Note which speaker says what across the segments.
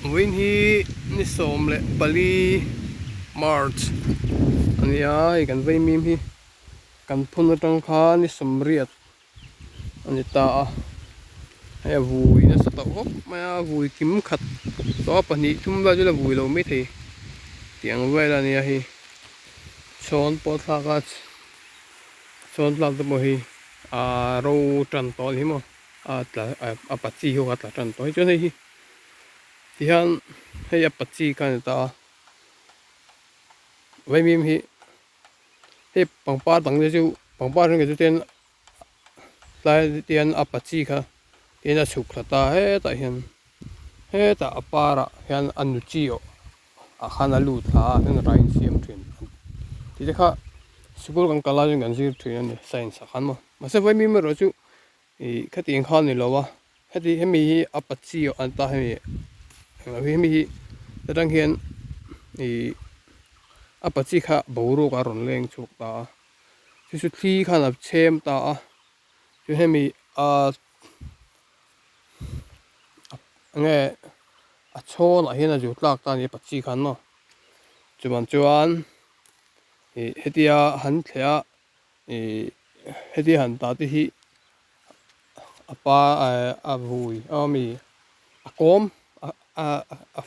Speaker 1: Win hi ni som le bali march ania hi kan vei mim hi kan phun atang kha ni som riat ani ta hay vui nó sập hốc mà vui kiếm khát đó pani thum ba là vui lâu mấy thì tiếng vậy là nia hi chọn pot chọn làm tụi hi rau trần to hi mà bát chi hoa là trần to cho nên hi thì han hay bát chi cái ta vậy mìm hi hay bằng ba bằng cái chú tên lại tiền bát chi cả tiền là chụp là ta hết tại hiện hết ta para hiện ăn chio khana lu tha nên rain siam thuyền thì thế khác school kan kala jeng kan sir thuyền này science khan mà sẽ với mình rồi chú cái tiền khan này lo cái thì hem hi chio an ta hem hi đang hiện chi kha bordo ka ron leng chuk ta chu thi khan ap chem ta chu hem hi nghe chôn ở hiện là chụp lạc ta ni bát chi khan mà chuan hetia han thea hetia han ta ti hi apa vui mi kom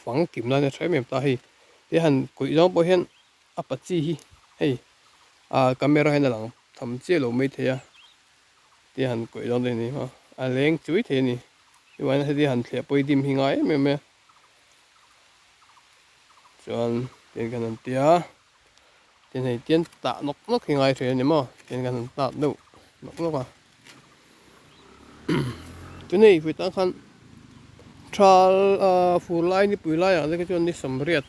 Speaker 1: phang kim na ne thai mem ta hi ti han kui jong po hen bát chi hi hei camera hen lang tham che lo mai thea ti han kui jong de ni ma leng chui the ni yuan hetia han thea poi dim hi ngai me chuan tiền kan tia tiền này tiền tạ nóc thì ngay thế nhưng mà tiền kan tạ đâu nóc à chỗ này phải tăng khăn tral Thlai ni pui lai cái chỗ này sầm riết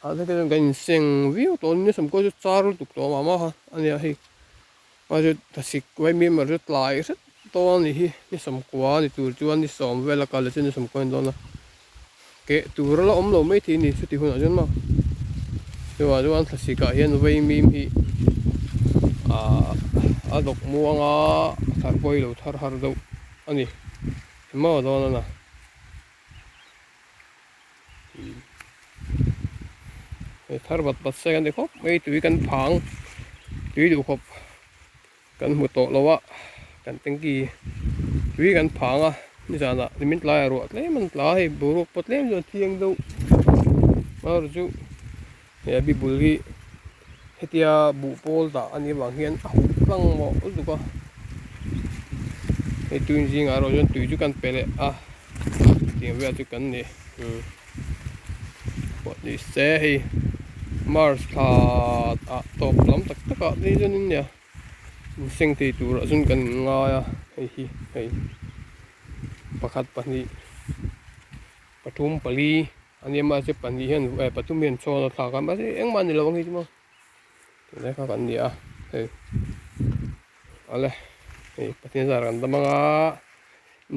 Speaker 1: cái chỗ cái sinh view to ni sầm có chỗ char tục to mà ha anh ấy mà chỗ thật sự quay miếng mà rất lại rất to ni sầm quá ni tur chuan ni sầm về là cái là ni sầm quan đó là cái tur là lo mấy thì ni suy hun ở chỗ mà rồi anh thật sự cả hiện vây mìm hi độc muang thar boi lo thar har đâu anh mà đó nè thar bát xe cái này khóc mấy túi căn phẳng túi đủ khóc căn một tổ lâu á căn tiếng kỳ túi căn phẳng như thế nào thì mình lại rồi lấy mình lại bố bớt lên rồi thiêng đâu mà rồi chú ya bi bulgi hetia bu pol ta ani wang hian lang mo ul ko e tuin jing aro jon tui ju kan pele tiang ve tu kan ni what they say mars tha top lam tak taka ni jon in ya sing ti tu ra jun kan nga ya hei pakhat pani pathum pali anh em mà sẽ bắn gì hiện pathum hiện cho nó thả cái mà sẽ anh bạn thì lâu không chứ mà đấy các bạn đi thì ale bắt tiền ra gần tầm mga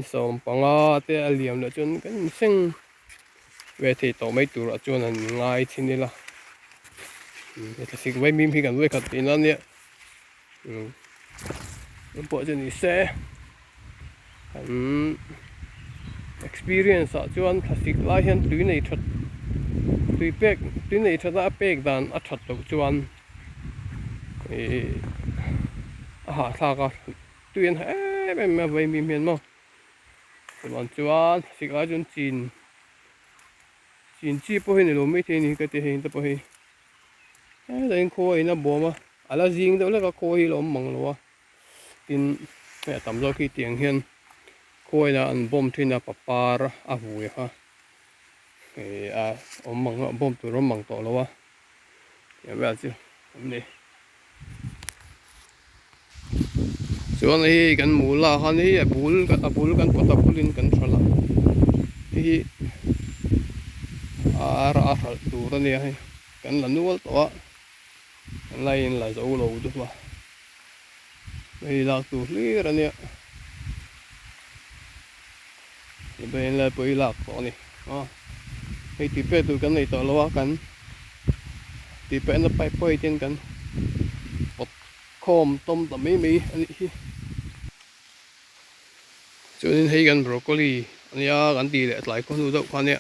Speaker 1: sòng panga te aliam nữa chun cái sinh về thì tổ mấy tụ ra chun anh ngay trên đây là cái sự vay mìm thì cần vay khát tiền anh nhé bộ chân đi xe experience chuan thasik lai hian tui nei that tui nei thata pek dan that lo chuan thla ka tuin me vai mi men mo chuan thasik lai chun chin chi po hin lo mai the ni ka te hin ta po hi dain kho ina boma ala jing do la ka kho hi lo mang lo tin me tam zo ki tiang hian khoi na an bom thina papar vui ha mang bom tu rom mang to lo wa ya ba chu ni chuan hi kan mula han hi bul kan pota bulin kan thala hi ra tu ra ni hi kan la nual to kan lain la zo lo du wa hi la tu li ra ni bên là bơi lạc có này hay tí pe tụi cái này tao lo cần tí pe nó bay bay trên cần bột khom tôm tầm mấy mấy anh cho nên hay gần broccoli ania kan ti le tlai ko nu do khania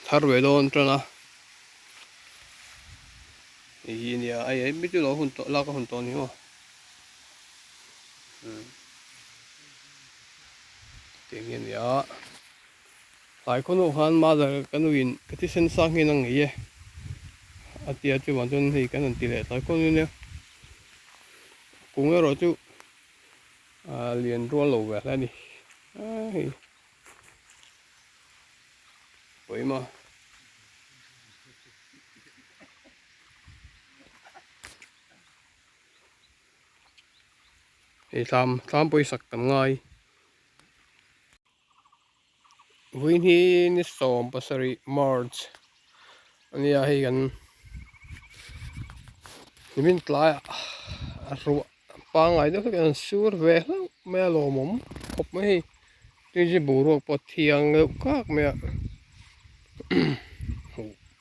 Speaker 1: thar ve don trana hi nia ai mi tu lo hun to la ka hun to ni ho tiếng yên ya lại con ô han mà giờ cái nuôi cái tí sinh sang cái năng nghỉ à tiệt chứ hoàn toàn thì cái năng tỷ lệ lại con nữa cũng rồi chứ à liền rùa lẩu về đây đi vậy mà thì tham bơi sặc tầm ngay với hi ni som pasari March anh ya hi gần mình lại rùa pa ngày đó cái sur về lắm mẹ lo mồm hộp mấy tuy chỉ bù ruột bọt thiang được các mẹ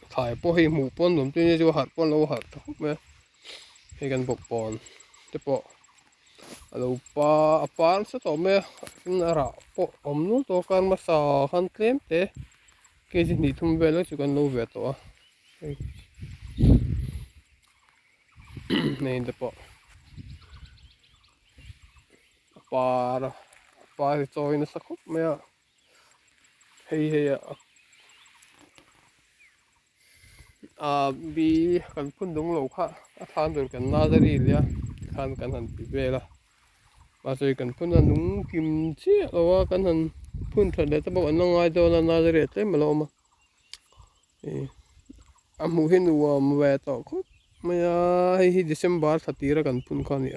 Speaker 1: thải po hi mù pon lum tuy chỉ hạt pon lâu hạt hộp mẹ hi gần bọc pon thế po alo pa sa to me ra po omnu to kan ma sa han klem te ke ji ni thum ve lo chu kan lo ve to nei de po pa to in sa khop me hei hei a bi kan phun dong lo kha a than dor kan na dari lia khan kan han pi ve la mà rồi cần phun là đúng kim chi rồi cần hắn phun thật để tao bảo nó ngay đó là na để tới mà lo mà am mu hin wa mu ve to ko mà hi December thật tira cần phun con nhỉ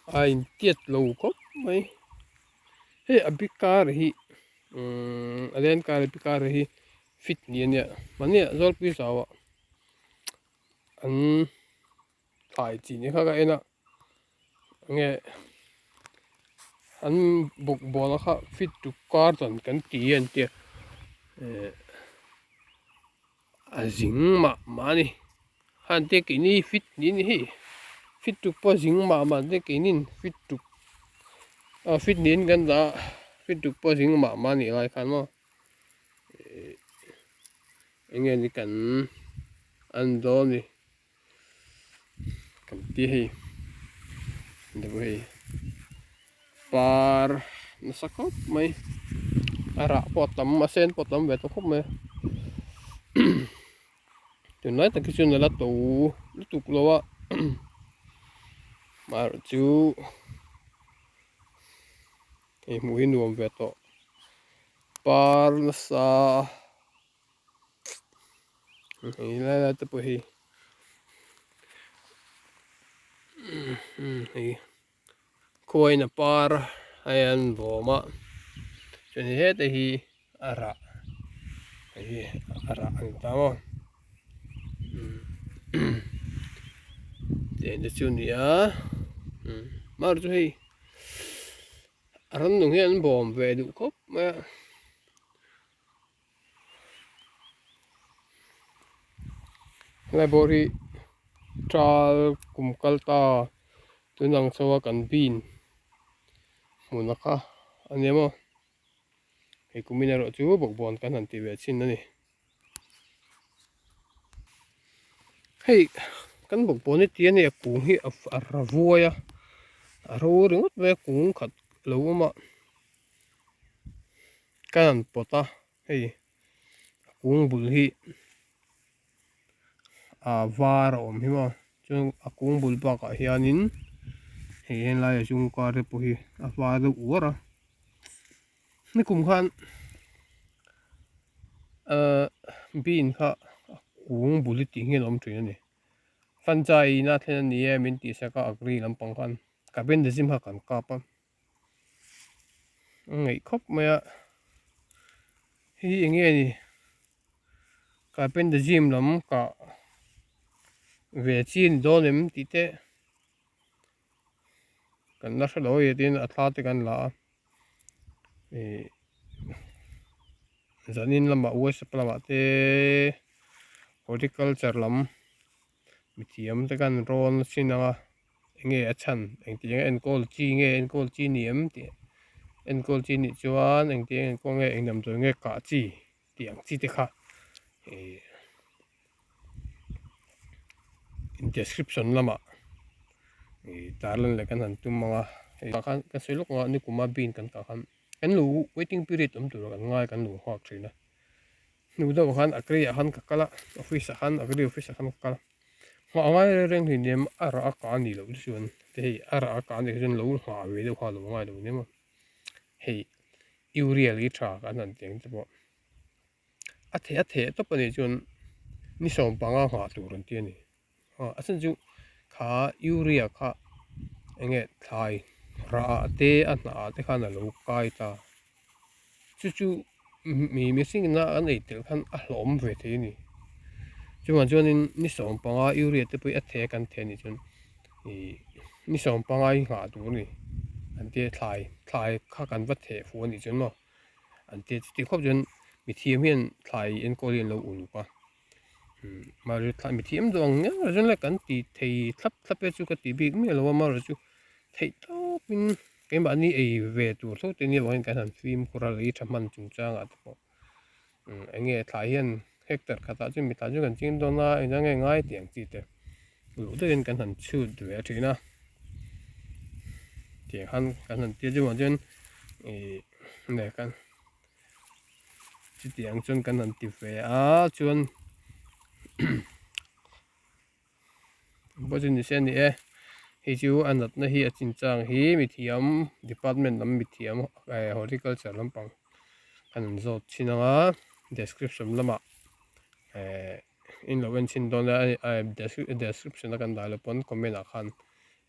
Speaker 1: ai tiết lâu ko mấy hey abikar hi alen kar abikar hi fit ni nhỉ mà nhỉ rồi pi sao anh phải chỉ như khác cái nào nghe anh buộc bỏ nó khác fit to carton cái tiền tiền à dính mà này han te cái này fit ní hi fit to po dính mà te cái này fit to à fit nín cái đó fit to po dính mà này lại khăn mà anh em đi cần ăn đó đi cần tí hi được rồi par nó sắc khóc mày à rạ potom mà sen potom về tôi khóc mày từ nói từ cái chuyện là tụ lúc tụ lo á mà chú cái mũi nuông về to par nó sa này là tập hi hi khôi na par hay ăn bò mà cho nên hết thì ara hi ara anh ta mà để được chuyện gì á mà rồi hi ran nung hian bom về đủ khóc mà lại bò hi tral kum kalta tunang sawa kan bin munaka anh em ơi thì cũng mình rồi chú bọc bòn cái hàng tỷ vệ sinh này hey cái bọc bòn này tiền này cũng hi ở vui à rồi rồi về cũng khát lâu mà cái hàng bota hey cũng bul hi à var om hi mà chung cũng bul ba cả hianin hiện lại chung qua được hi à var được uraนี่กลุ่มขันบินค่ะกุ้งบุลิติงเงินอมจุยนี่ฟันใจน่าเท่านี้มินติสกักรีลำปังกันกับเป็นเดซิมหักกันกับปั๊มไงครบไหมอ่ะฮีอย่างเงี้ยนี่กับเป็นเดซิมลำกับเวจีนโดนมินติเตกันนักลอยดินอัตราติกันละจันนินลำบากวัวสปลาเต horticulture ลำมิเทียมตะกันร้อนสินะ nghe ở chân anh tiếng enkawl chi nghe enkawl chi niệm thì enkawl chi nị chuan anh tiếng enkawl nghe anh nằm rồi nghe cả chi tiếng chi thế khác description lama tar lan le kan han tum manga kan sei lok nga ni kuma bin kan ka khan kan lu waiting period tur kan ngai kan lu hak thina nu do khan akri han ka kala office han akri office han ka kala ma ngai reng ni nem ara ka ni lo chuan te ara ka ni ren lo ha we de ha lo ngai lo ne ma hei urea li tha kan han teng te bo a the to pa ni chuan ni som panga ha tur ran ti ni asan chu kha urea kha enge thlai ra te a na te khan a lo kai ta chu mi sing na an ei tel khan a hlom ve the ni chuan chuanin ni som panga urea te pui a the kan the ni chun ni som panga hi nga tu ni an te thlai kha kan va the fu ni chun mo an te ti khop chun mi thiam hian thlai en kolin lo ulu pa mà rồi thay mi thiam dong nhá rồi lại cắn tì thầy thấp thấp bé chú cái tì bị mi là mà rồi chú thầy to pin cái bạn đi về tủ số tiền nhiều hơn cái thằng phim của lấy trăm man chúng trang à đó anh nghe thái hiện hectare khá ta chứ mi ta chứ cần chính đó na anh nghe ngay tiếng gì thế lũ tới cái thằng chữ về thì na tiếng han cái thằng tiếng chứ mà chân này cái chỉ tiếng chân cái thằng tiếng về chân bây giờ như thế này hi chu an natna hi a chin chang hi mi thiam department lam mi thiam horticulture lampang an zot chinanga description lama in lo wen chin don la description kan dal pon comment a khan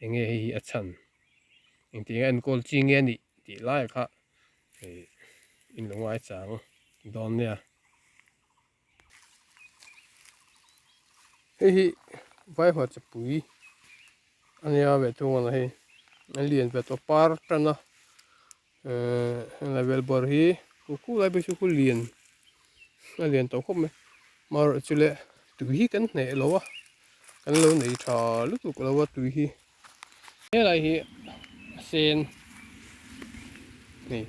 Speaker 1: enge hi a chan in ti enkawl chi nge ni ti lai kha in lo ngai chang don nia hi vai ho chapui ania ve tu ngala hi alien ve to par tana level bor hi ku lai be chu ku alien to khom me mar chule tu hi kan ne lowa kan lo nei tha lu tu ko lowa tu hi he lai hi sen ni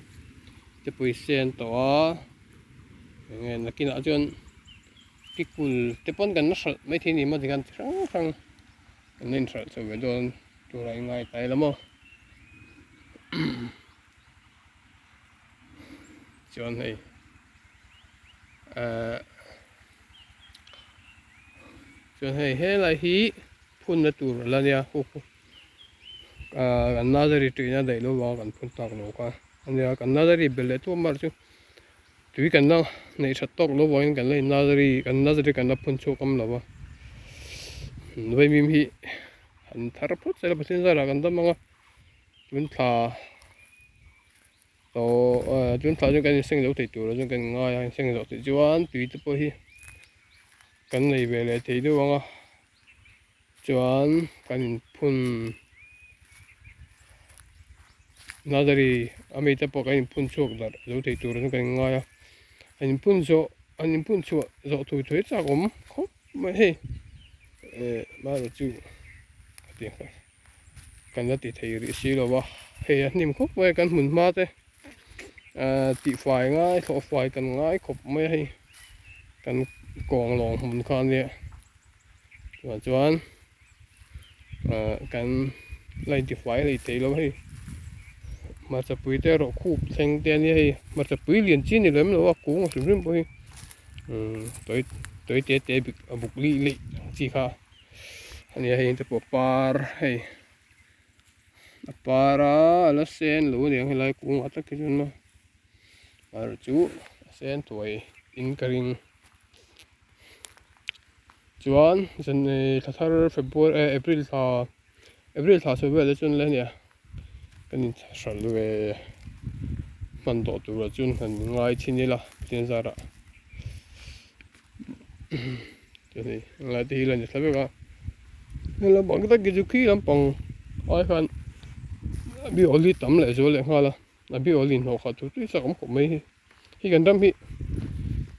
Speaker 1: te pui sen to nge nakina chuan kikul te pon kan na sal mai thi ni ma digan thang nên sợ sự về đồn tụi này ngay tay lắm không chuyện này chuyện này hết lại hí phun là tụi là nha gần nào giờ thì nó đầy luôn vào gần phun tao nó qua anh em gần nào giờ thì bể tụi mà chứ tụi gần nào này sắp tóc nó vào gần lên nào giờ thì gần nào phun chốt cầm nó vào vậy mình hi anh thar phút sẽ là bắt sinh ra là gần đó mà chúng ta chúng ta chúng cái sinh dấu thì tụi nó chúng cái ngay sinh dấu thì chuan tùy tới bôi hi cái này về lại thì đâu mà chuan cái phun nào giờ thì ami tới bôi cái phun chốt là dấu thì tụi nó chúng cái ngay anh phun chốt dấu tụi tụi chắc cũng không mà hi mà là chú tiếng cái đó thì thấy xí rồi ba hay niệm khóc với cái mình ma thế tị phải ngay thọ phải cần ngay khóc mấy hay cần còn lòng mình con đi và chuan cần lấy tị phải lấy thấy đâu hay mà sẽ bưởi tê rồi khúc thành tiền như hay mà sẽ bưởi liền chín thì lắm rồi cũng một số riêng bưởi tới tê bị bục lì gì cả anh ấy hiện tại par hay para là sen lúa điện hay lại cũng ở tất cái chuyện mà chú sen tuổi in karing chuan dân thar February April thar số về là chuyện lên nhỉ cái này sản về mình đổ từ là chuyện hình ngay trên đây là tiền ra đó cái này lại thì là như thế vậy nên là bọn cái cái khí lắm bằng ai khăn bị oli tắm lại rồi lại là bị oli nó khát tôi sao cũng không mấy khi gần đâm khi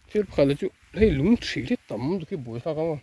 Speaker 1: khi khát là chú hay lúng chỉ để tắm cái buổi sao không